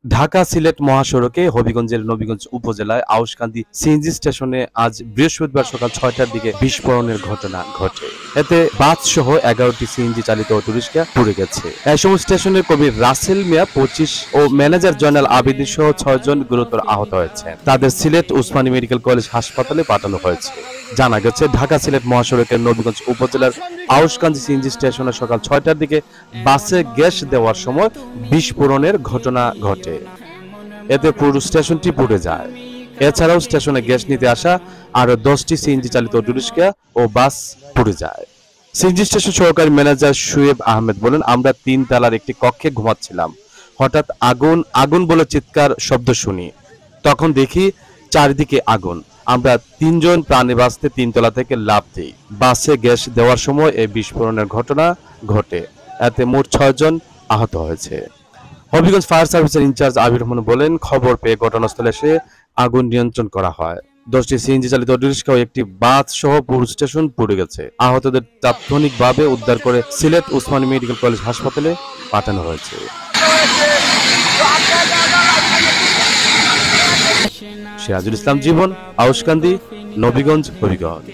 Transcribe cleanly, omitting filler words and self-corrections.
ঢাকা সিলেট মহাসড়কে হবিগঞ্জের নবীগঞ্জ উপজেলায় আউশকান্দি সিএনজি স্টেশনে আজ বৃহস্পতিবার সকাল ৬টার দিকে বিস্ফোরণের ঘটনা ঘটে। এতে বাস সহ ১১টি সিএনজি চালিত অটোরিকশা পুড়ে গেছে। এই সময় স্টেশনের কবির রাসেল মিয়া ২৫ ও ম্যানেজার জয়নাল আবেদীন সহ ৬ জন গুরুতর আহত হয়েছে। তাদের সিলেট ওসমানী মেডিকেল কলেজ হাসপাতালে পাঠানো হয়েছে। জানা গেছে, ঢাকা সিলেট মহাসড়কের নবীগঞ্জ উপজেলার আউশকান্দি সিএনজি স্টেশনে সকাল ৬টার দিকে বাসে গ্যাস দেওয়ার সময় বিস্ফোরণের ঘটনা ঘটে। এতে পুরো স্টেশনটি পুড়ে যায়। এছাড়াও স্টেশনে গ্যাস নিতে আসা আরো ১০টি সিএনজি চালিত অটোরিকশা ও বাস পুড়ে যায়। সিএনজি স্টেশন সহকারী ম্যানেজার শুয়েব আহমেদ বলেন, আমরা ৩ তলার একটি কক্ষে ঘুমাচ্ছিলাম। হঠাৎ আগুন আগুন বলে চিৎকার শব্দ শুনি। তখন দেখি চারিদিকে আগুন। আমরা ৩ জন প্রাণে বাঁচতে ৩ তলা থেকে লাফ দিই। বাসে গ্যাস দেওয়ার সময় এই বিস্ফোরণের ঘটনা ঘটে। এতে মোট ৬ জন আহত হয়েছে। হবিগঞ্জ ফায়ার সার্ভিসের ইনচার্জ আবির রহমান বলেন, খবর পেয়ে ঘটনাস্থলে এসে আগুন নিয়ন্ত্রণ করা হয়। ১০টি সিএনজি চালিত অটোরিকশা ও একটি বাস সহ পুরো স্টেশন পুড়ে গেছে। আহতদের তাৎক্ষণিকভাবে উদ্ধার করে সিলেট ওসমানী মেডিকেল কলেজ হাসপাতালে পাঠানো হয়েছে। সিরাজুল ইসলাম জীবন, আউশকান্দি, নবীগঞ্জ, হবিগঞ্জ।